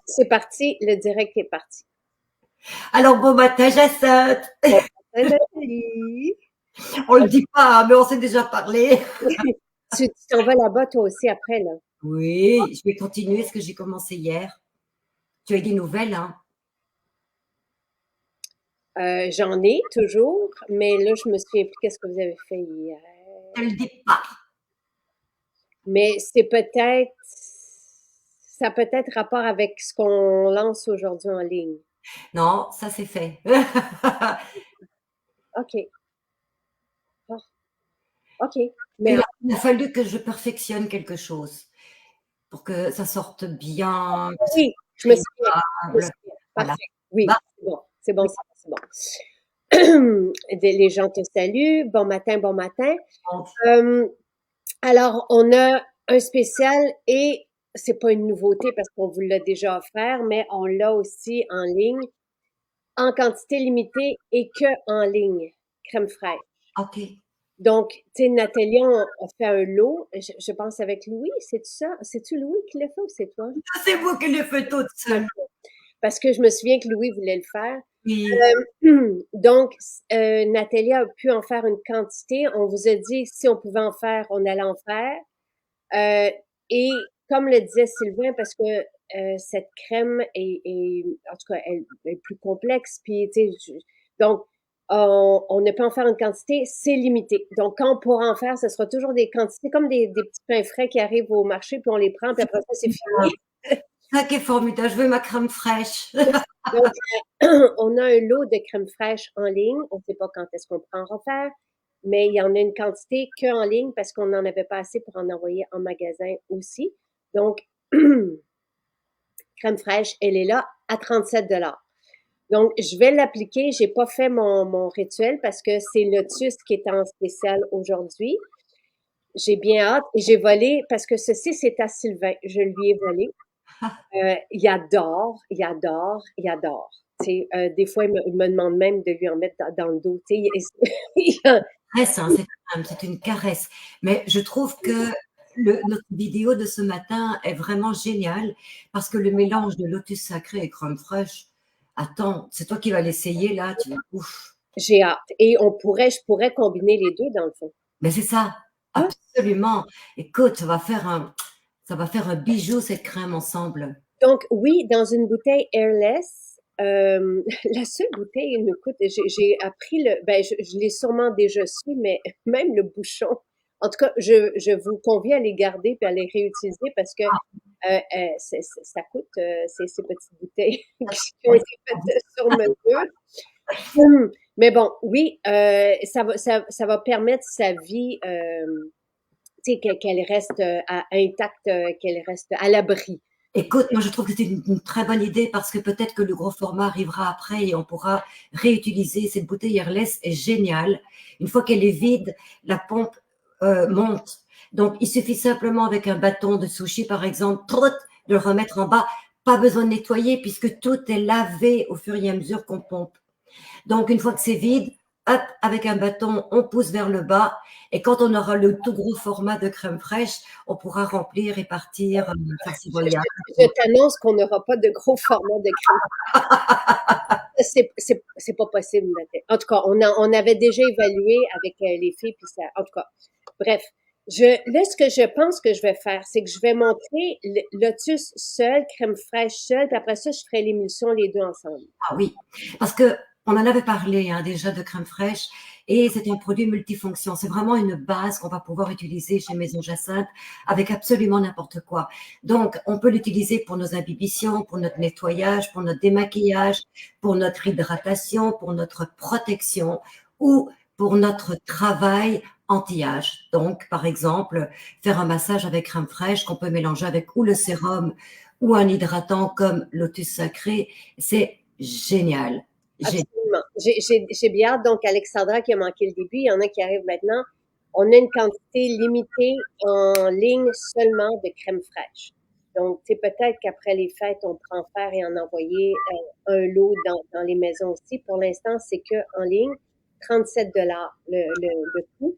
C'est parti, le direct est parti. Alors, bon matin, Jacinthe. Bon matin, Nathalie. On le dit pas, hein, mais on s'est déjà parlé. Tu t'en vas là-bas toi aussi après, là. Oui, je vais continuer ce que j'ai commencé hier. Tu as eu des nouvelles, hein? J'en ai toujours, mais là, je me souviens plus qu'est-ce que vous avez fait hier. Je le dis pas. Mais c'est peut-être, ça a peut-être rapport avec ce qu'on lance aujourd'hui en ligne. Non, ça c'est fait. OK. Ah, OK. Mais Il a, il a fallu que je perfectionne quelque chose pour que ça sorte bien, que ça oui, je soit me souviens. Je me agréable. souviens. Voilà. Parfait. Oui, Bah, c'est bon. C'est bon, oui, c'est bon, c'est bon. Les gens te saluent. Bon matin, bon matin. bon. Euh, alors, on a un spécial et c'est pas une nouveauté parce qu'on vous l'a déjà offert, mais on l'a aussi en ligne, en quantité limitée et que en ligne. Crème fraîche. Ok. Donc, tu sais, Nathalie, on a fait un lot, je pense avec Louis, c'est ça? C'est-tu Louis qui l'a fait ou c'est toi? C'est vous qui le faites toute OK. seule. Parce que je me souviens que Louis voulait le faire. Oui. Donc, Nathalie a pu en faire une quantité. On vous a dit si on pouvait en faire, on allait en faire. Euh, et comme le disait Sylvain, parce que cette crème en tout cas, elle est plus complexe. Puis, tu sais, donc, on ne peut en faire une quantité, c'est limité. Donc, quand on pourra en faire, ce sera toujours des quantités comme des petits pains frais qui arrivent au marché, puis on les prend, puis après ça, c'est fini. Ça qui est formidable. Je veux ma crème fraîche. Donc, on a un lot de crème fraîche en ligne. On ne sait pas quand est-ce qu'on pourra en refaire, mais il y en a une quantité qu'en ligne parce qu'on n'en avait pas assez pour en envoyer en magasin aussi. Donc, crème fraîche, elle est là à 37 $. Donc, je vais l'appliquer. J'ai pas fait mon rituel parce que c'est Lotus qui est en spécial aujourd'hui. J'ai bien hâte et j'ai volé parce que ceci, c'est à Sylvain. Je lui ai volé. Il adore, il adore, il adore. Tu sais, des fois, il me demande même de lui en mettre dans le dos. Tu sais, Caresse, hein, c'est une caresse. Mais je trouve que notre vidéo de ce matin est vraiment géniale parce que le mélange de lotus sacré et crème fraîche, attends, c'est toi qui vas l'essayer là, tu vas, ouf. j'ai hâte. Et je pourrais combiner les deux dans le fond. Mais c'est ça, Ah, absolument. Écoute, ça va faire un bijou cette crème ensemble. donc, oui, dans une bouteille airless, la seule bouteille, écoute, j'ai appris ben, je l'ai sûrement déjà su, mais même le bouchon. En tout cas, je vous convie à les garder puis à les réutiliser parce que ça coûte ces petites bouteilles qui ont été faites sur mesure. Mais bon, oui, ça va permettre sa vie, tu sais, qu'elle reste intacte, qu'elle reste à l'abri. Écoute, moi je trouve que c'est une très bonne idée parce que peut-être que le gros format arrivera après et on pourra réutiliser. Cette bouteille airless est géniale. Une fois qu'elle est vide, la pompe monte. Donc il suffit simplement avec un bâton de sushi par exemple, trout, de le remettre en bas. Pas besoin de nettoyer puisque tout est lavé au fur et à mesure qu'on pompe. Donc, une fois que c'est vide, hop, avec un bâton, on pousse vers le bas. Et quand on aura le tout gros format de crème fraîche, on pourra remplir et partir faire ses voyages. Je t'annonce qu'on n'aura pas de gros format de crème. C'est pas possible, Nathalie. En tout cas, on avait déjà évalué avec les filles, puis ça, en tout cas. Bref. Là, ce que je pense que je vais faire, c'est que je vais montrer le Lotus seul, crème fraîche seule, puis après ça, je ferai l'émulsion les deux ensemble. Ah oui, parce que on en avait parlé hein, déjà de crème fraîche et c'est un produit multifonction. C'est vraiment une base qu'on va pouvoir utiliser chez Maison Jacinthe avec absolument n'importe quoi. Donc, on peut l'utiliser pour nos imbibitions, pour notre nettoyage, pour notre démaquillage, pour notre hydratation, pour notre protection ou pour notre travail anti-âge. Donc, par exemple, faire un massage avec crème fraîche qu'on peut mélanger avec ou le sérum ou un hydratant comme Lotus Sacré, c'est génial. Génial. Absolument. J'ai bien hâte. Donc, Alexandra qui a manqué le début, il y en a qui arrivent maintenant. On a une quantité limitée en ligne seulement de crème fraîche. Donc, tu sais, peut-être qu'après les fêtes, on pourra en faire et en envoyer un lot dans les maisons aussi. Pour l'instant, c'est que en ligne, 37 $ le coût.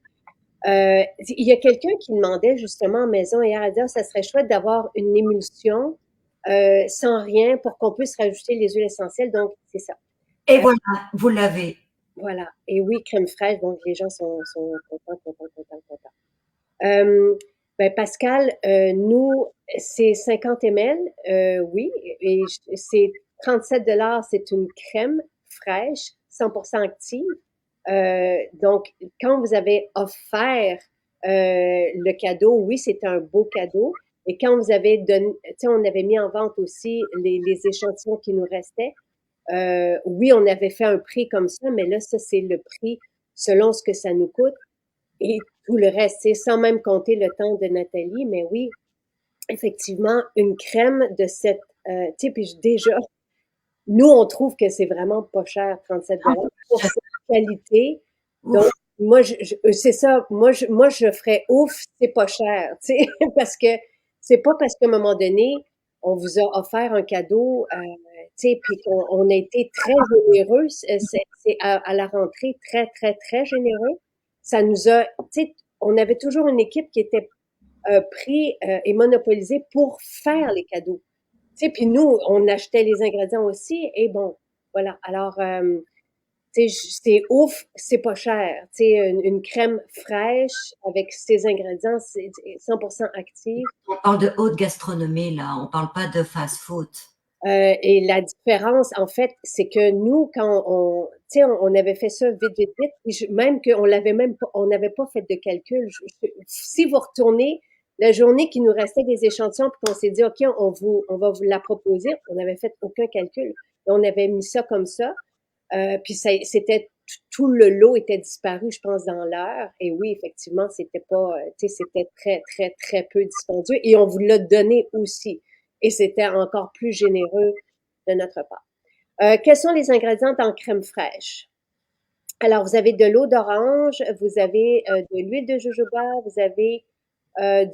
Il y a quelqu'un qui demandait justement en maison hier, elle dit, ah, ça serait chouette d'avoir une émulsion sans rien pour qu'on puisse rajouter les huiles essentielles. Donc, c'est ça. Et voilà, vous l'avez. Voilà. Et oui, crème fraîche, donc les gens sont contents, contents, contents, contents. Euh, ben Pascal, nous, c'est 50 ml, oui, et c'est 37 $. C'est une crème fraîche, 100% active. Donc, quand vous avez offert le cadeau, oui, c'était un beau cadeau. Et quand vous avez donné, tu sais, on avait mis en vente aussi les échantillons qui nous restaient. Oui, on avait fait un prix comme ça, mais là, ça, c'est le prix selon ce que ça nous coûte. Et tout le reste, c'est sans même compter le temps de Nathalie, mais oui, effectivement, une crème de cette, tu sais, puis déjà, nous, on trouve que c'est vraiment pas cher, 37 $ pour cette qualité. Donc, Ouf, moi, c'est ça, moi, je ferais ouf, c'est pas cher, tu sais, parce que c'est pas parce qu'à un moment donné, on vous a offert un cadeau, tu sais, puis qu'on a été très généreux, c'est à la rentrée très, très, très généreux. Ça nous a, tu sais, on avait toujours une équipe qui était pris et monopolisée pour faire les cadeaux. Tu sais, puis nous, on achetait les ingrédients aussi, et bon, voilà. Alors, tu sais, c'est ouf, c'est pas cher. Tu sais, une crème fraîche avec ses ingrédients, c'est 100% actif. on parle de haute gastronomie, là, on parle pas de fast-food. Et la différence, en fait, c'est que nous, quand tu sais, on avait fait ça vite, vite, vite, puis même qu'on l'avait même pas, on n'avait pas fait de calcul. Si vous retournez la journée qui nous restait des échantillons, puis qu'on s'est dit, OK, on va vous la proposer, on n'avait fait aucun calcul. On avait mis ça comme ça, puis c'était tout le lot était disparu, je pense, dans l'heure. Et oui, effectivement, c'était pas, tu sais, c'était très, très, très peu dispendieux. Et on vous l'a donné aussi. Et c'était encore plus généreux de notre part. Quels sont les ingrédients en crème fraîche? Alors, vous avez de l'eau d'orange, vous avez de l'huile de jojoba, vous avez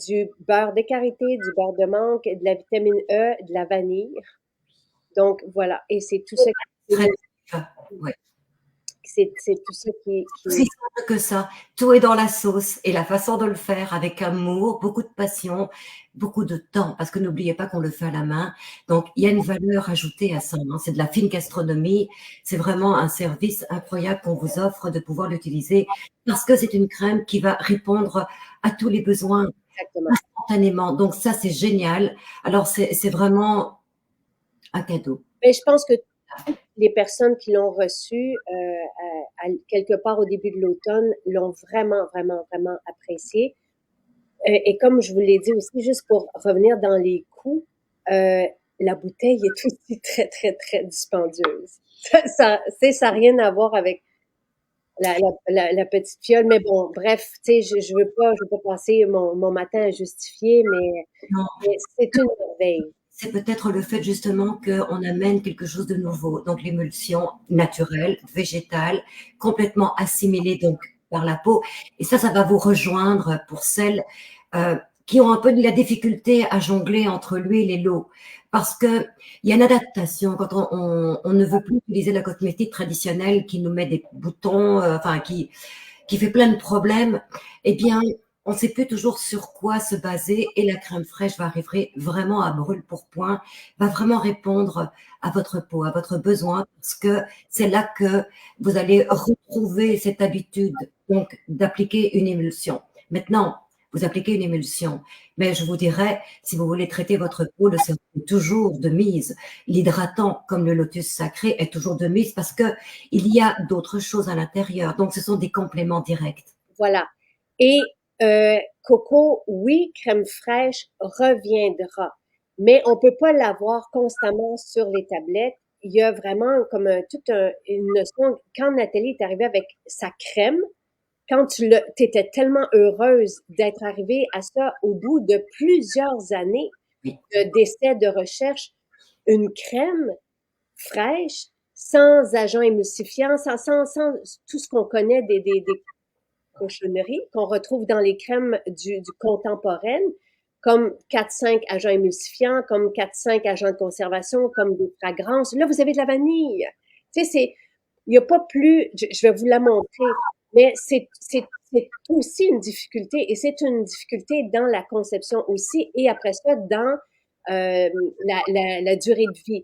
du beurre de karité, du beurre de mangue, de la vitamine E, de la vanille. Donc, voilà. Et c'est tout ça Très, ouais. c'est tout ça Aussi simple que ça. Tout est dans la sauce et la façon de le faire avec amour, beaucoup de passion, beaucoup de temps, parce que n'oubliez pas qu'on le fait à la main. Donc, il y a une valeur ajoutée à ça, hein. C'est de la fine gastronomie. C'est vraiment un service incroyable qu'on vous offre de pouvoir l'utiliser parce que c'est une crème qui va répondre à tous les besoins exactement. instantanément. Donc, ça, c'est génial. Alors, c'est vraiment un cadeau. Mais je pense que toutes les personnes qui l'ont reçu quelque part au début de l'automne l'ont vraiment, vraiment, vraiment apprécié. Et comme je vous l'ai dit aussi, juste pour revenir dans les coûts, la bouteille est aussi très, très, très dispendieuse. Ça n'a rien à voir avec la petite fiole, mais bon, bref, tu sais, je veux pas passer mon matin à justifier, Non, mais c'est une merveille. c'est peut-être le fait justement qu'on amène quelque chose de nouveau, donc l'émulsion naturelle, végétale, complètement assimilée donc par la peau. Et ça va vous rejoindre pour celles qui ont un peu de la difficulté à jongler entre l'huile et l'eau. Parce que il y a une adaptation quand on ne veut plus utiliser la cosmétique traditionnelle qui nous met des boutons, enfin qui fait plein de problèmes. Eh bien, on ne sait plus toujours sur quoi se baser et la crème fraîche va arriver vraiment à brûle pour point, va vraiment répondre à votre peau, à votre besoin, parce que c'est là que vous allez retrouver cette habitude donc d'appliquer une émulsion. Maintenant, vous appliquez une émulsion, mais je vous dirais, si vous voulez traiter votre peau, le sérum est toujours de mise. L'hydratant, comme le lotus sacré, est toujours de mise parce que il y a d'autres choses à l'intérieur. Donc, ce sont des compléments directs. Voilà. Et Coco, oui, crème fraîche reviendra, mais on peut pas l'avoir constamment sur les tablettes. Il y a vraiment comme une notion. Quand Nathalie est arrivée avec sa crème, quand tu étais tellement heureuse d'être arrivée à ça au bout de plusieurs années Oui. d'essais de recherche, une crème fraîche, sans agents émulsifiants, sans tout ce qu'on connaît des cochonneries qu'on retrouve dans les crèmes du contemporaine, comme 4-5 agents émulsifiants, comme 4-5 agents de conservation, comme des fragrances. Là, vous avez de la vanille. Tu sais, il n'y a pas plus, je vais vous la montrer, mais c'est aussi une difficulté, et c'est une difficulté dans la conception aussi, et après ça, dans la durée de vie.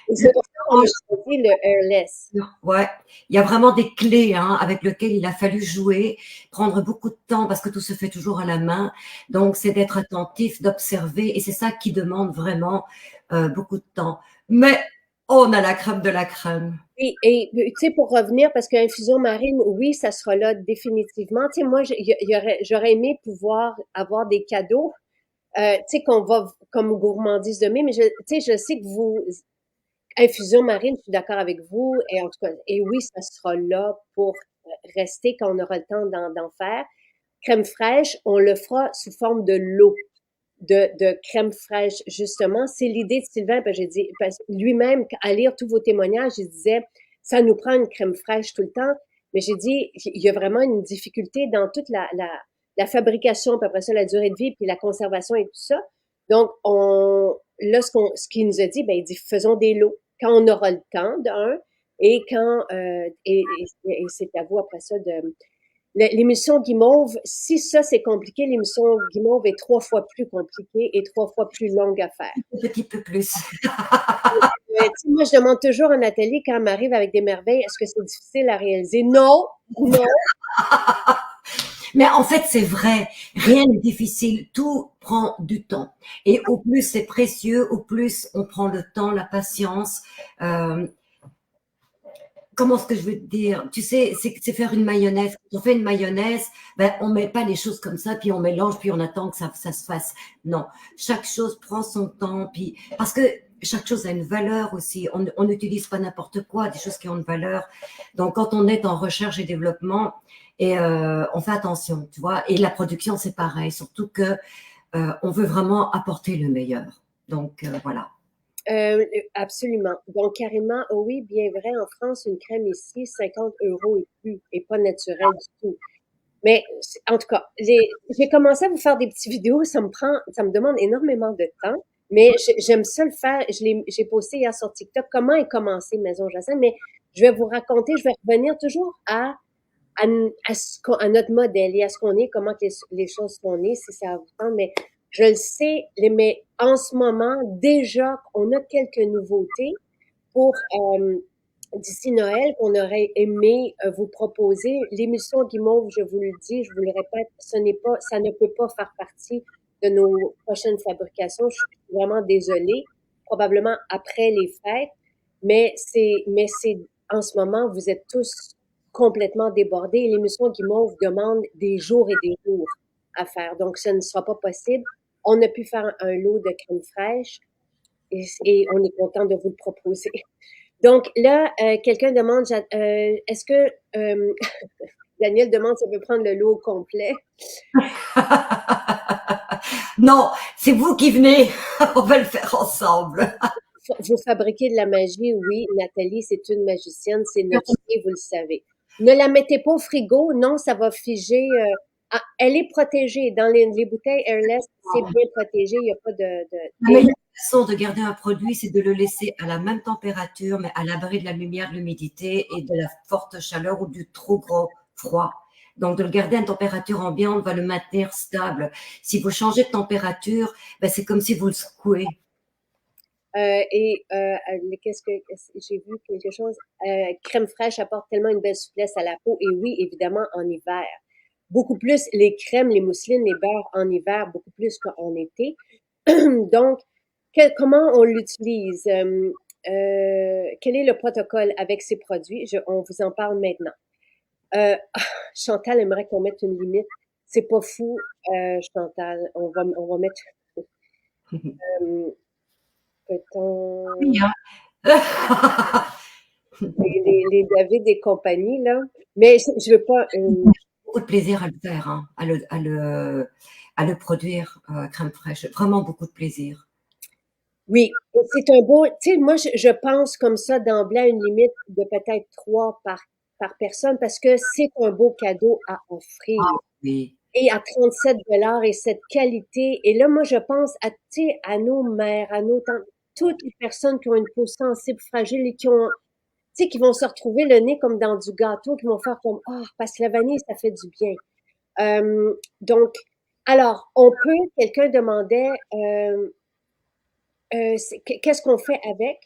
Et c'est pour ça qu'on a choisi le airless. Ouais, il y a vraiment des clés hein, avec lesquelles il a fallu jouer, prendre beaucoup de temps parce que tout se fait toujours à la main. Donc, c'est d'être attentif, d'observer et c'est ça qui demande vraiment beaucoup de temps. Mais on a la crème de la crème. Et tu sais, pour revenir, parce qu'infusion marine, oui, ça sera là définitivement. Tu sais, moi, j'aurais aimé pouvoir avoir des cadeaux, tu sais, qu'on va comme gourmandise demain, mais tu sais, je sais que vous, infusion marine, je suis d'accord avec vous, et en tout cas, et oui, ça sera là pour rester quand on aura le temps d'en faire. Crème fraîche, on le fera sous forme de l'eau. De crème fraîche, justement. C'est l'idée de Sylvain, parce que j'ai dit, parce que lui-même, à lire tous vos témoignages, il disait, ça nous prend une crème fraîche tout le temps. Mais j'ai dit, il y a vraiment une difficulté dans toute la fabrication, puis après ça, la durée de vie, puis la conservation et tout ça. Donc, là, ce qu'il nous a dit, ben, il dit, faisons des lots quand on aura le temps, d'un, et quand, et c'est à vous après ça de, l'émission Guimauve, si ça c'est compliqué, l'émission Guimauve est 3 fois plus compliquée et 3 fois plus longue à faire. Un petit peu plus. Moi, je demande toujours à Nathalie quand elle m'arrive avec des merveilles, est-ce que c'est difficile à réaliser? Non, non. Mais en fait, c'est vrai, rien n'est difficile, tout prend du temps. Et au plus c'est précieux, au plus on prend le temps, la patience. Euh, Comment est-ce que je veux te dire? Tu sais, c'est faire une mayonnaise. Quand on fait une mayonnaise, ben, on met pas les choses comme ça, puis on mélange, puis on attend que ça se fasse. Non. Chaque chose prend son temps, puis, parce que chaque chose a une valeur aussi. On n'utilise pas n'importe quoi, des choses qui ont une valeur. Donc, quand on est en recherche et développement, et on fait attention, tu vois. Et la production, c'est pareil. Surtout que on veut vraiment apporter le meilleur. Donc, voilà. Absolument. Donc, carrément, oh oui, bien vrai, en France, une crème ici, 50 € et plus, et pas naturelle du tout. Mais en tout cas, j'ai commencé à vous faire des petites vidéos. Ça me demande énormément de temps, mais j'aime ça le faire. J'ai posté hier sur TikTok comment est commencé Maison Jacinthe, mais je vais vous raconter, je vais revenir toujours à notre modèle et à ce qu'on est, comment que les choses sont nées, si ça vous tente. Mais je le sais, mais en ce moment, déjà, on a quelques nouveautés pour d'ici Noël qu'on aurait aimé vous proposer. L'émission Guimauve, je vous le dis, je vous le répète, ça ne peut pas faire partie de nos prochaines fabrications. Je suis vraiment désolée. Probablement après les fêtes, mais c'est en ce moment, vous êtes tous complètement débordés. L'émission Guimauve demande des jours et des jours à faire. Donc, ce ne sera pas possible. On a pu faire un lot de crème fraîche et on est content de vous le proposer. Donc là, quelqu'un demande, est-ce que Daniel demande si on peut prendre le lot au complet? Non, c'est vous qui venez. On va le faire ensemble. Vous fabriquez de la magie, oui. Nathalie, c'est une magicienne, c'est notre fille, vous le savez. Ne la mettez pas au frigo, non, ça va figer. Elle est protégée. Dans les bouteilles Airless, c'est bien protégé. Il n'y a pas La meilleure façon de garder un produit, c'est de le laisser à la même température, mais à l'abri de la lumière, de l'humidité et de la forte chaleur ou du trop gros froid. Donc, de le garder à une température ambiante va le maintenir stable. Si vous changez de température, ben, c'est comme si vous le secouez. Qu'est-ce que j'ai vu quelque chose? Crème fraîche apporte tellement une belle souplesse à la peau. Et oui, évidemment, en hiver. Beaucoup plus les crèmes, les mousselines, les beurres en hiver, beaucoup plus qu'en été. Donc, comment on l'utilise? Quel est le protocole avec ces produits? On vous en parle maintenant. Chantal aimerait qu'on mette une limite. C'est pas fou, Chantal. On va mettre. euh, Peut-on. Oui, hein. Les David et compagnie, là. Mais je veux pas. Beaucoup de plaisir à le faire, hein, à le produire, crème fraîche. Vraiment beaucoup de plaisir. Oui, c'est un beau. Tu sais, moi, je pense comme ça d'emblée à une limite de peut-être 3 par personne parce que c'est un beau cadeau à offrir. Oui. Et à 37 $ et cette qualité. Et là, moi, je pense à, tu sais, à nos mères, à nos tantes, toutes les personnes qui ont une peau sensible, fragile et qui ont, tu sais, qui vont se retrouver le nez comme dans du gâteau, qui vont faire comme, ah, parce que la vanille, ça fait du bien. Donc, alors, quelqu'un demandait, Qu'est-ce qu'on fait avec?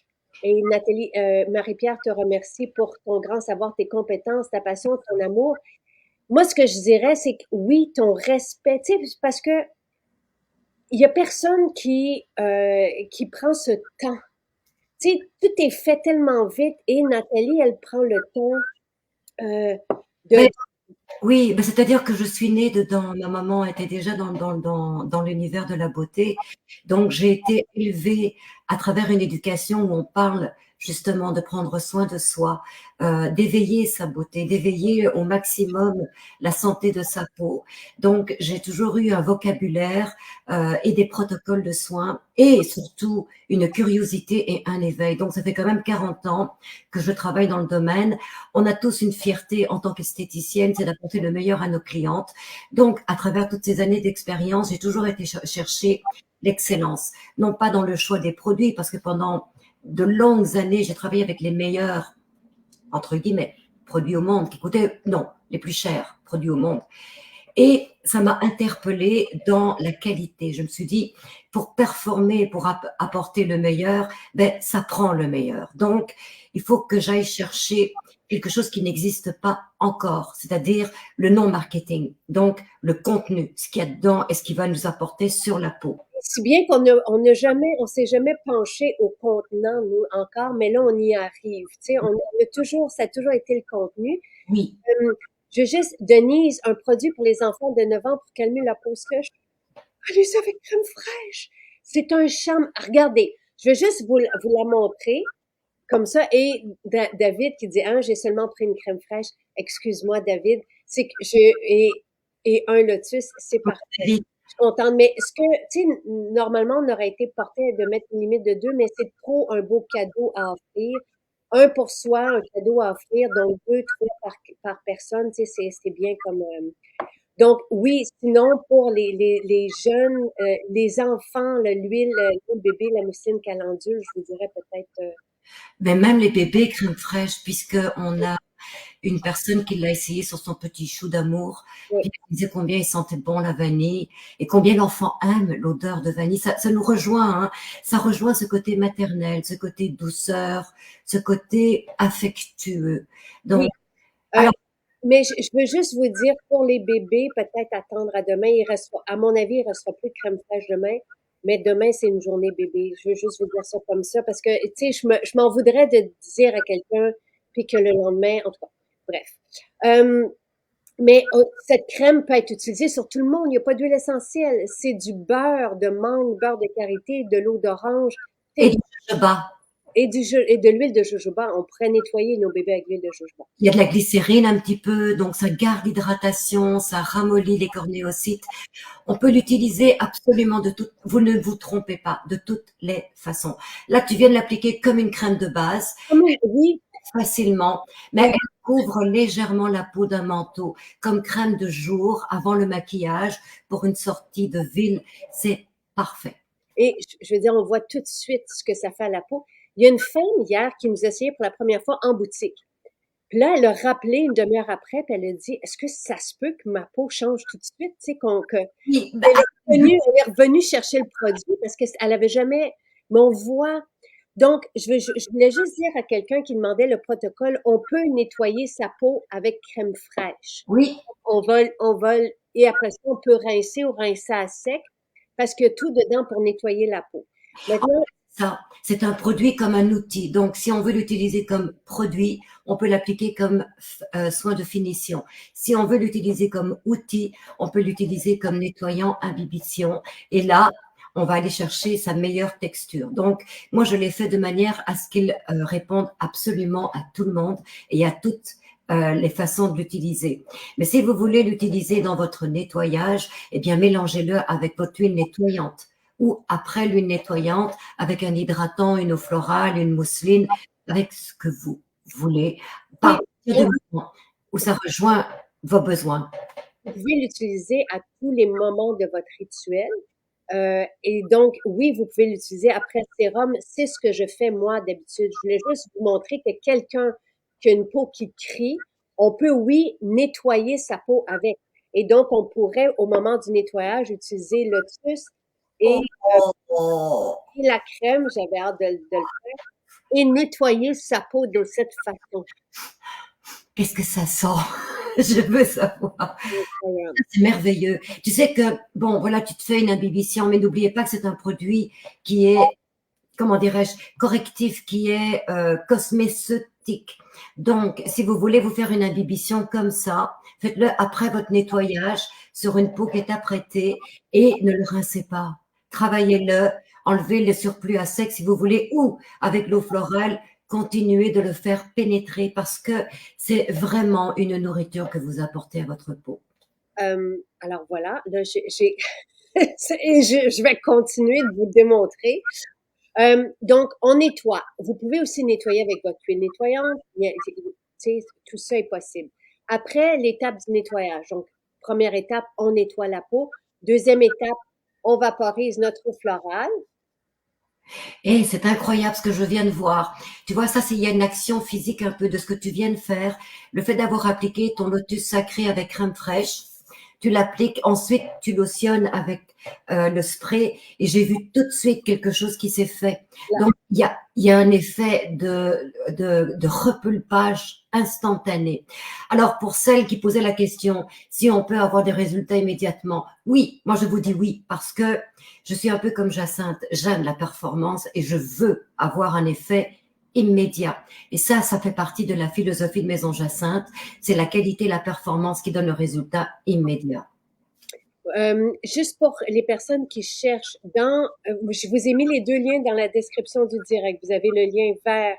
Et Nathalie, Marie-Pierre te remercie pour ton grand savoir, tes compétences, ta passion, ton amour. Moi, ce que je dirais, c'est que oui, ton respect, tu sais, parce que il y a personne qui prend ce temps. Tu sais, tout est fait tellement vite et Nathalie, elle prend le temps euh, de, Mais oui, ben c'est-à-dire que je suis née dedans. Ma maman était déjà dans l'univers de la beauté. Donc, j'ai été élevée à travers une éducation où on parle justement de prendre soin de soi, d'éveiller sa beauté, d'éveiller au maximum la santé de sa peau. Donc, j'ai toujours eu un vocabulaire et des protocoles de soins et surtout une curiosité et un éveil. Donc, ça fait quand même 40 ans que je travaille dans le domaine. On a tous une fierté en tant qu'esthéticienne, c'est d'apporter le meilleur à nos clientes. Donc, à travers toutes ces années d'expérience, j'ai toujours été chercher l'excellence, non pas dans le choix des produits, parce que pendant de longues années, j'ai travaillé avec les meilleurs, entre guillemets, produits au monde, qui coûtaient, non, les plus chers produits au monde. Et ça m'a interpellée dans la qualité. Je me suis dit, pour performer, pour apporter le meilleur, ben, ça prend le meilleur. Donc, il faut que j'aille chercher quelque chose qui n'existe pas encore, c'est-à-dire le non-marketing. Donc, le contenu, ce qu'il y a dedans et ce qui va nous apporter sur la peau. si bien on s'est jamais penché au contenant, nous, encore, mais là, on y arrive. Tu sais, ça a toujours été le contenu. Oui, Je juste, Denise, un produit pour les enfants de 9 ans pour calmer la peau sèche. Allez-y avec crème fraîche. C'est un charme. Regardez, je vais juste vous la montrer comme ça. Et David qui dit, ah, j'ai seulement pris une crème fraîche. Excuse-moi, David. C'est que et un lotus, c'est parfait. vite. Je suis contente. Mais ce que, tu sais, normalement, on aurait été porté de mettre une limite de 2, mais c'est trop un beau cadeau à offrir. Un pour soi, un cadeau à offrir, donc deux, trois par personne, tu sais, c'est bien comme, donc oui, sinon pour les jeunes, les enfants, l'huile bébé, la mousseline calendule, je vous dirais peut-être, Mais même les bébés crème fraîche, puisque on a une personne qui l'a essayé sur son petit chou d'amour, oui, puis elle disait combien il sentait bon la vanille et combien l'enfant aime l'odeur de vanille. Ça nous rejoint, hein. Ça rejoint ce côté maternel, ce côté douceur, ce côté affectueux. oui. Donc, Euh, alors, mais je veux juste vous dire, pour les bébés, peut-être attendre à demain. À mon avis, il restera plus de crème fraîche demain. Mais demain, c'est une journée bébé. Je veux juste vous dire ça comme ça parce que, tu sais, je m'en voudrais de dire à quelqu'un puis que le lendemain, en tout cas, bref. Euh, Mais cette crème peut être utilisée sur tout le monde. Il n'y a pas d'huile essentielle. C'est du beurre de mangue, beurre de karité, de l'eau d'orange et du jojoba. et de l'huile de jojoba. On pourrait nettoyer nos bébés avec l'huile de jojoba. Il y a de la glycérine un petit peu, donc ça garde l'hydratation, ça ramollit les cornéocytes. On peut l'utiliser absolument de toutes, vous ne vous trompez pas, de toutes les façons. Là, tu viens de l'appliquer comme une crème de base, Oui, facilement, mais oui. elle couvre légèrement la peau d'un manteau, comme crème de jour avant le maquillage pour une sortie de ville. C'est parfait. Et je veux dire, on voit tout de suite ce que ça fait à la peau. Il y a une femme hier qui nous essayait pour la première fois en boutique. Puis là, elle a rappelé une demi-heure après, puis elle a dit, est-ce que ça se peut que ma peau change tout de suite? Tu sais, Oui, ben, elle est revenue chercher le produit parce qu'elle avait jamais, mais on voit. Donc, je voulais juste dire à quelqu'un qui demandait le protocole, on peut nettoyer sa peau avec crème fraîche. oui, On va, et après ça, on peut rincer ou rincer à sec parce qu'il y a tout dedans pour nettoyer la peau. Maintenant, ça, c'est un produit comme un outil. Donc, si on veut l'utiliser comme produit, on peut l'appliquer comme soin de finition. Si on veut l'utiliser comme outil, on peut l'utiliser comme nettoyant, imbibition. Et là, on va aller chercher sa meilleure texture. Donc, moi, je l'ai fait de manière à ce qu'il réponde absolument à tout le monde et à toutes les façons de l'utiliser. Mais si vous voulez l'utiliser dans votre nettoyage, eh bien, mélangez-le avec votre huile nettoyante ou après l'huile nettoyante avec un hydratant, une eau florale, une mousseline, avec ce que vous voulez, oui, par partir du moment où ça rejoint vos besoins. vous pouvez l'utiliser à tous les moments de votre rituel. Et donc, oui, vous pouvez l'utiliser après le sérum. C'est ce que je fais moi d'habitude. Je voulais juste vous montrer que quelqu'un qui a une peau qui crie, on peut, oui, nettoyer sa peau avec. Et donc, on pourrait, au moment du nettoyage, utiliser Lotus Et, Oh, et la crème, j'avais hâte de le faire, et nettoyer sa peau de cette façon. qu'est-ce que ça sent? Je veux savoir. Incroyable. C'est merveilleux. Tu sais que, bon, voilà, tu te fais une imbibition, mais n'oubliez pas que c'est un produit qui est, comment dirais-je, correctif, qui est cosmétique. Donc, si vous voulez vous faire une imbibition comme ça, faites-le après votre nettoyage sur une peau qui est apprêtée et ne le rincez pas. Travaillez-le, enlevez le surplus à sec si vous voulez, ou avec l'eau florale, continuez de le faire pénétrer parce que c'est vraiment une nourriture que vous apportez à votre peau. Alors voilà, là, et je vais continuer de vous démontrer. Donc, on nettoie. Vous pouvez aussi nettoyer avec votre huile nettoyante. Tu sais, tout ça est possible. Après, l'étape du nettoyage. Donc, première étape, on nettoie la peau. Deuxième étape, on vaporise notre eau florale. Et c'est incroyable ce que je viens de voir. Tu vois, ça, il y a une action physique un peu de ce que tu viens de faire. Le fait d'avoir appliqué ton lotus sacré avec crème fraîche, tu l'appliques, ensuite tu lotionnes avec le spray et j'ai vu tout de suite quelque chose qui s'est fait. Là, Donc, il y a un effet de repulpage instantané. Alors, pour celles qui posaient la question, si on peut avoir des résultats immédiatement, oui, moi je vous dis oui, parce que je suis un peu comme Jacinthe, j'aime la performance et je veux avoir un effet immédiat. Et ça fait partie de la philosophie de Maison Jacinthe. C'est la qualité, la performance qui donne le résultat immédiat. juste pour les personnes qui cherchent je vous ai mis les deux liens dans la description du direct. Vous avez le lien vers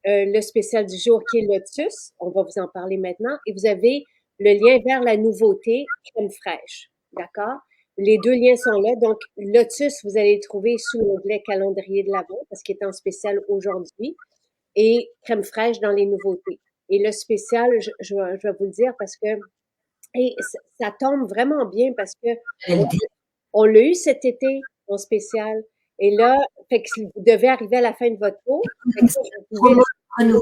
le spécial du jour qui est Lotus. On va vous en parler maintenant. Et vous avez le lien vers la nouveauté crème fraîche. D'accord? Les deux liens sont là. Donc, Lotus, vous allez le trouver sous l'onglet calendrier de l'Avent parce qu'il est en spécial aujourd'hui. Et crème fraîche dans les nouveautés. Et le spécial, je vais vous le dire parce que et ça tombe vraiment bien parce que Elle on, dit, on l'a eu cet été en spécial. Et là, fait que vous devez arriver à la fin de votre cours. Fait que là, vous pouvez promo renouveau.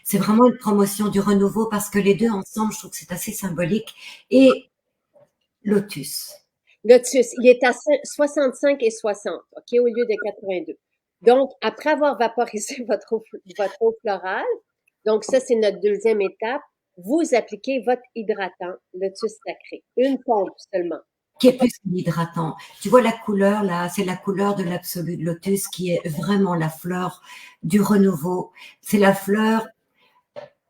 C'est vraiment une promotion du renouveau parce que les deux ensemble, je trouve que c'est assez symbolique. Et Lotus. Lotus, il est à 65 et 60, OK, au lieu de 82. Donc, après avoir vaporisé votre eau florale, donc ça, c'est notre deuxième étape, vous appliquez votre hydratant, Lotus sacré. Une pompe seulement. Qui est plus hydratant. Tu vois la couleur là, c'est la couleur de l'absolu de lotus qui est vraiment la fleur du renouveau. C'est la fleur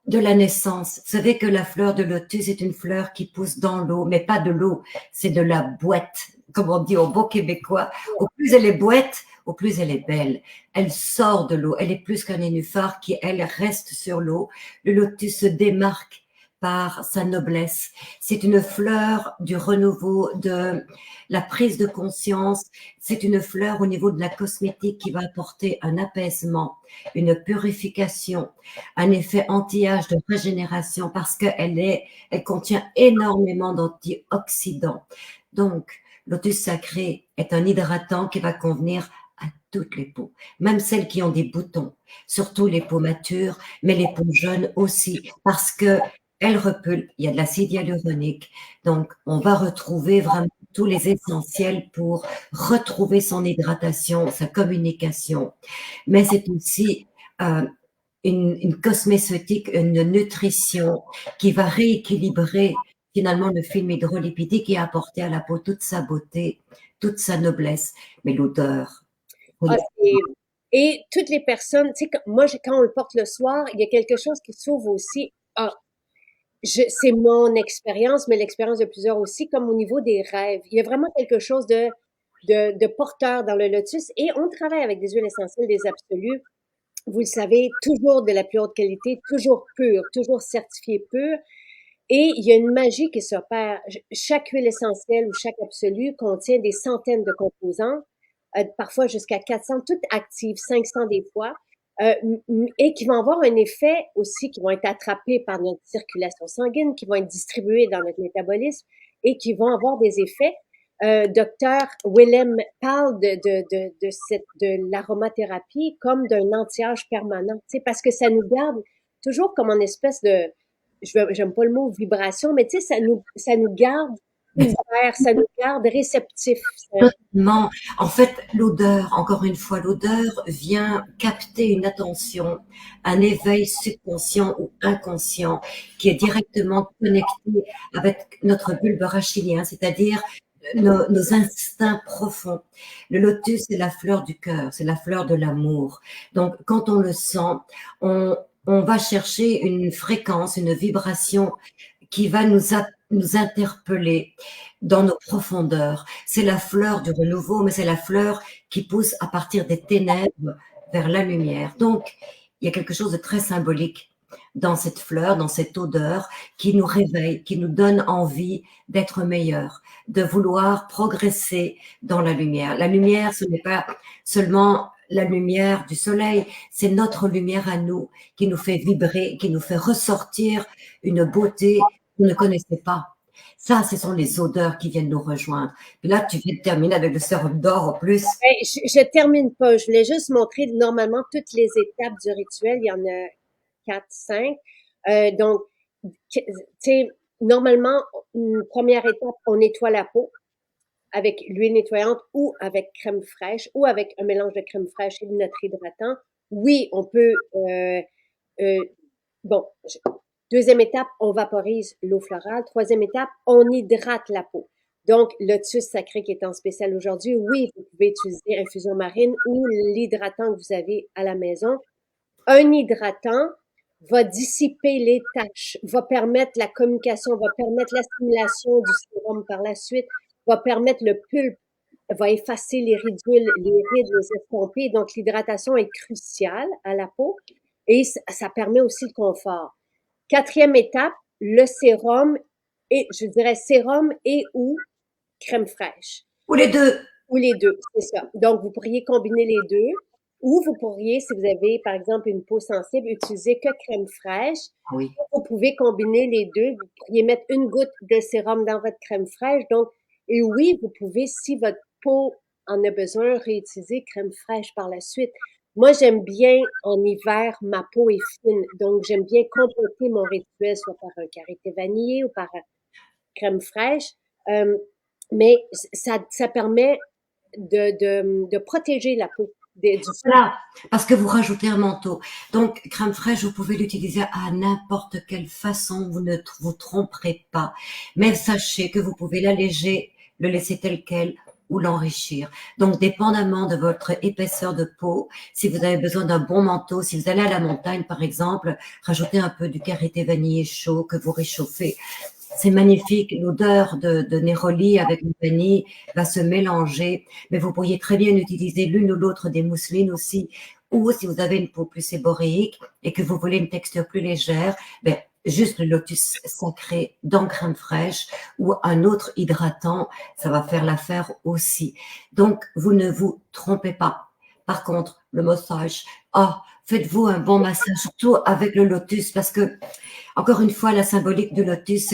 de la naissance. Vous savez que la fleur de lotus est une fleur qui pousse dans l'eau, mais pas de l'eau, c'est de la boîte, comme on dit au beau québécois. Au plus elle est boîte, au plus elle est belle. Elle sort de l'eau. Elle est plus qu'un nénuphar qui, elle, reste sur l'eau. Le lotus se démarque par sa noblesse. C'est une fleur du renouveau, de la prise de conscience. C'est une fleur au niveau de la cosmétique qui va apporter un apaisement, une purification, un effet anti-âge de régénération parce elle contient énormément d'antioxydants. Donc, Lotus Sacré est un hydratant qui va convenir à toutes les peaux, même celles qui ont des boutons, surtout les peaux matures, mais les peaux jeunes aussi, parce que elle repulpe, il y a de l'acide hyaluronique. Donc, on va retrouver vraiment tous les essentiels pour retrouver son hydratation, sa communication. Mais c'est aussi une cosmétique, une nutrition qui va rééquilibrer finalement le film hydrolipidique et apporter à la peau toute sa beauté, toute sa noblesse, mais l'odeur. Ah, Oui, et toutes les personnes, tu sais, moi, quand on le porte le soir, il y a quelque chose qui s'ouvre aussi. Ah, c'est mon expérience, mais l'expérience de plusieurs aussi, comme au niveau des rêves. Il y a vraiment quelque chose de porteur dans le lotus et on travaille avec des huiles essentielles, des absolus. Vous le savez, toujours de la plus haute qualité, toujours pure, toujours certifiée pure. Et il y a une magie qui s'opère. Chaque huile essentielle ou chaque absolu contient des centaines de composants, parfois jusqu'à 400, toutes actives, 500 des fois, et qui vont avoir un effet aussi, qui vont être attrapés par notre circulation sanguine, qui vont être distribués dans notre métabolisme et qui vont avoir des effets. Docteur Willem parle de l'aromathérapie comme d'un anti-âge permanent, tu sais, parce que ça nous garde toujours comme en espèce de, j'aime pas le mot vibration, mais tu sais, ça nous garde ouvert, ça nous garde réceptifs. Totalement. En fait, l'odeur, encore une fois, l'odeur vient capter une attention, un éveil subconscient ou inconscient qui est directement connecté avec notre bulbe rachidien, c'est-à-dire nos instincts profonds. Le lotus, c'est la fleur du cœur, c'est la fleur de l'amour. Donc, quand on le sent, on va chercher une fréquence, une vibration qui va nous interpeller dans nos profondeurs. C'est la fleur du renouveau, mais c'est la fleur qui pousse à partir des ténèbres vers la lumière. Donc, il y a quelque chose de très symbolique dans cette fleur, dans cette odeur qui nous réveille, qui nous donne envie d'être meilleur, de vouloir progresser dans la lumière. La lumière, ce n'est pas seulement la lumière du soleil, c'est notre lumière à nous qui nous fait vibrer, qui nous fait ressortir une beauté qu'on ne connaissait pas. Ça, ce sont les odeurs qui viennent nous rejoindre. Et là, tu viens de terminer avec le sérum d'or en plus. Ben, je termine pas. Je voulais juste montrer normalement toutes les étapes du rituel. Il y en a 4, 5. Donc, tu sais, normalement, une première étape, on nettoie la peau avec l'huile nettoyante ou avec crème fraîche ou avec un mélange de crème fraîche et de notre hydratant. Oui, on peut. Euh, bon, deuxième étape, on vaporise l'eau florale. Troisième étape, on hydrate la peau. Donc, lotus sacré qui est en spécial aujourd'hui, oui, vous pouvez utiliser infusion marine ou l'hydratant que vous avez à la maison. Un hydratant va dissiper les taches, va permettre la communication, va permettre la stimulation du sérum par la suite, va permettre le pulpe, va effacer les ridules, les rides, les estompés. Donc, l'hydratation est cruciale à la peau et ça permet aussi le confort. Quatrième étape, le sérum et, je dirais, sérum et ou crème fraîche. Ou les deux. Ou les deux, c'est ça. Donc, vous pourriez combiner les deux. Ou vous pourriez, si vous avez, par exemple, une peau sensible, utiliser que crème fraîche. Oui. Vous pouvez combiner les deux. Vous pourriez mettre une goutte de sérum dans votre crème fraîche. Donc, et oui, vous pouvez, si votre peau en a besoin, réutiliser crème fraîche par la suite. Moi, j'aime bien, en hiver, ma peau est fine. Donc, j'aime bien compléter mon rituel, soit par un karité vanillé ou par crème fraîche. Mais ça permet de protéger la peau du Voilà, parce que vous rajoutez un manteau. Donc, crème fraîche, vous pouvez l'utiliser à n'importe quelle façon, vous ne vous tromperez pas. Mais sachez que vous pouvez l'alléger, le laisser tel quel ou l'enrichir. Donc, dépendamment de votre épaisseur de peau, si vous avez besoin d'un bon manteau, si vous allez à la montagne, par exemple, rajoutez un peu du karité vanillé chaud que vous réchauffez. C'est magnifique, l'odeur de Néroli avec le vanille va se mélanger, mais vous pourriez très bien utiliser l'une ou l'autre des mousselines aussi, ou si vous avez une peau plus séboréique et que vous voulez une texture plus légère, ben, juste le lotus sacré dans crème fraîche ou un autre hydratant, ça va faire l'affaire aussi. Donc, vous ne vous trompez pas. Par contre, le massage, faites-vous un bon massage, surtout avec le lotus, parce que encore une fois, la symbolique du lotus,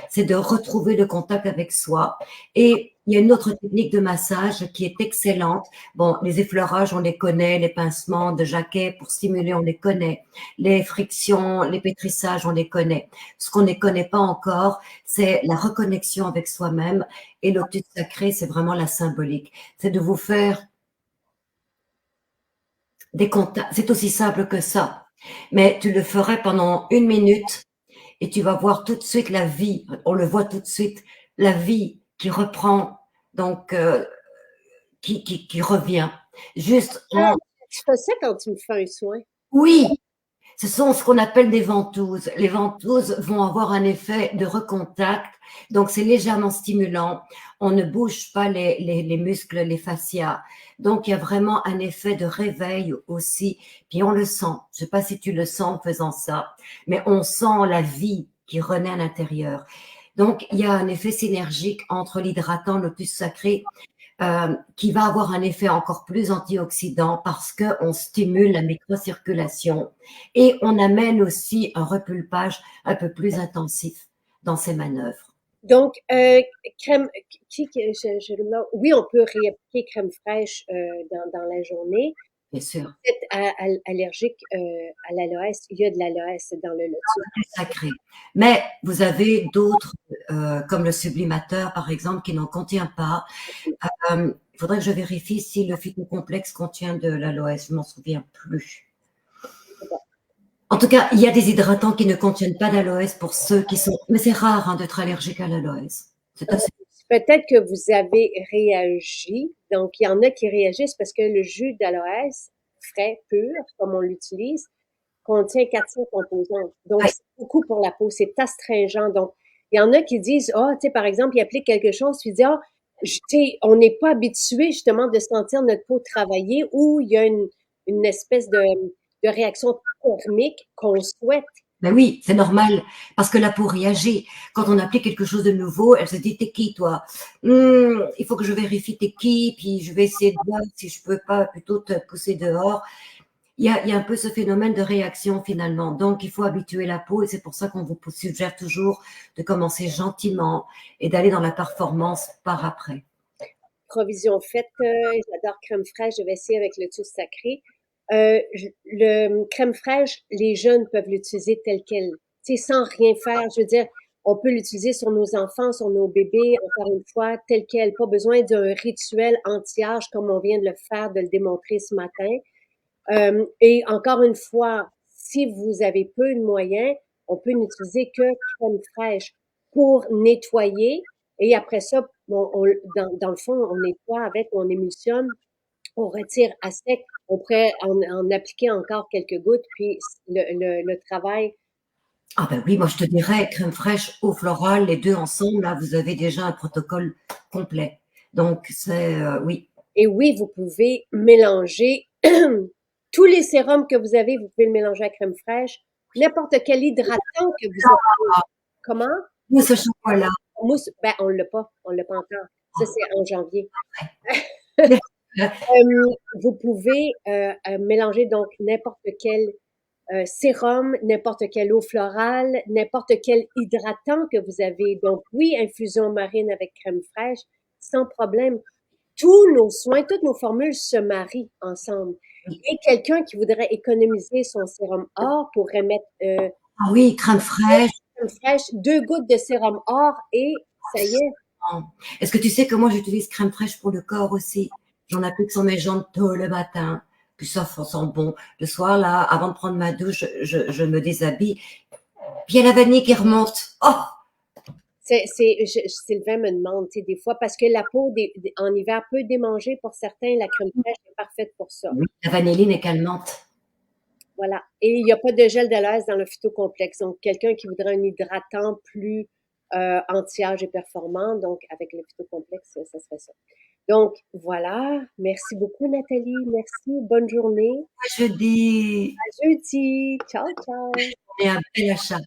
c'est de retrouver le contact avec soi. Et il y a une autre technique de massage qui est excellente. Bon, les effleurages, on les connaît, les pincements de jaquet pour stimuler, on les connaît. Les frictions, les pétrissages, on les connaît. Ce qu'on ne connaît pas encore, c'est la reconnexion avec soi-même. Et le lotus sacré, c'est vraiment la symbolique. C'est de vous faire des contacts. C'est aussi simple que ça. Mais tu le ferais pendant 1 minute et tu vas voir tout de suite la vie, on le voit tout de suite, la vie qui reprend, donc qui revient. Juste en... Je fais ça quand tu me fais un soin. Oui, ce sont ce qu'on appelle des ventouses. Les ventouses vont avoir un effet de recontact, donc c'est légèrement stimulant. On ne bouge pas les muscles, les fascias. Donc il y a vraiment un effet de réveil aussi. Puis on le sent. Je sais pas si tu le sens en faisant ça, mais on sent la vie qui renaît à l'intérieur. Donc il y a un effet synergique entre l'hydratant, le lotus sacré, qui va avoir un effet encore plus antioxydant parce qu'on stimule la microcirculation et on amène aussi un repulpage un peu plus intensif dans ces manœuvres. Donc, crème, oui, on peut réappliquer crème fraîche dans la journée. bien sûr. Vous êtes allergique à l'aloès, il y a de l'aloès dans le lotus. Sacré. Mais vous avez d'autres, comme le sublimateur, par exemple, qui n'en contient pas. Il faudrait que je vérifie si le phytocomplexe contient de l'aloès. Je m'en souviens plus. En tout cas, il y a des hydratants qui ne contiennent pas d'aloès pour ceux qui sont. Mais c'est rare hein, d'être allergique à l'aloès. C'est assez. Peut-être que vous avez réagi. Donc, il y en a qui réagissent parce que le jus d'aloès frais, pur, comme on l'utilise, contient 400 composants. Donc, Ouais. c'est beaucoup pour la peau. C'est astringent. Donc, il y en a qui disent, ah, tu sais, par exemple, ils appliquent quelque chose, puis ils disent, ah, tu sais, on n'est pas habitué justement de sentir notre peau travailler ou il y a une espèce de réaction thermique qu'on souhaite. Ben oui, c'est normal, parce que la peau réagit. Quand on applique quelque chose de nouveau, elle se dit, t'es qui, toi? Il faut que je vérifie t'es qui, puis je vais essayer de voir si je peux pas plutôt te pousser dehors. Il y a un peu ce phénomène de réaction finalement. Donc, il faut habituer la peau et c'est pour ça qu'on vous suggère toujours de commencer gentiment et d'aller dans la performance par après. Provision faite, j'adore crème fraîche, je vais essayer avec le tout sacré. Le crème fraîche, les jeunes peuvent l'utiliser tel quel, tu sais, sans rien faire. Je veux dire, on peut l'utiliser sur nos enfants, sur nos bébés, encore une fois, tel quel. Pas besoin d'un rituel anti-âge comme on vient de le faire, de le démontrer ce matin. Et encore une fois, si vous avez peu de moyens, on peut n'utiliser que crème fraîche pour nettoyer. Et après ça, dans le fond, on nettoie avec, on émulsionne, on retire à sec. On pourrait en appliquer encore quelques gouttes, puis le travail. Ah ben oui, moi je te dirais crème fraîche, eau florale, les deux ensemble, là vous avez déjà un protocole complet. Donc c'est oui. Et oui, vous pouvez mélanger tous les sérums que vous avez, vous pouvez le mélanger à crème fraîche, n'importe quel hydratant que vous avez. Comment? Mousse au chocolat. Mousse, ben on l'a pas encore. Ça, c'est en janvier. Ouais. Vous pouvez mélanger donc n'importe quel sérum, n'importe quelle eau florale, n'importe quel hydratant que vous avez. Donc oui, infusion marine avec crème fraîche, sans problème. Tous nos soins, toutes nos formules se marient ensemble. Et quelqu'un qui voudrait économiser son sérum or pourrait mettre Ah oui, crème fraîche. crème fraîche, 2 gouttes de sérum or et ça y est. Est-ce que tu sais que moi j'utilise crème fraîche pour le corps aussi? J'en applique sur mes jambes tôt le matin. Puis ça sent bon. Le soir, là, avant de prendre ma douche, je me déshabille. Puis il y a la vanille qui remonte. Oh! Sylvain me demande, tu sais, des fois, parce que la peau en hiver peut démanger pour certains, la crème fraîche est parfaite pour ça. Oui, la vanilline est calmante. Voilà. Et il n'y a pas de gel d'aloès dans le phytocomplexe. Donc, quelqu'un qui voudrait un hydratant plus anti-âge et performant, donc avec le phytocomplexe, ça serait ça. Donc, voilà. Merci beaucoup, Nathalie. Merci. Bonne journée. Je dis, À jeudi. Ciao, ciao. et un bel achat.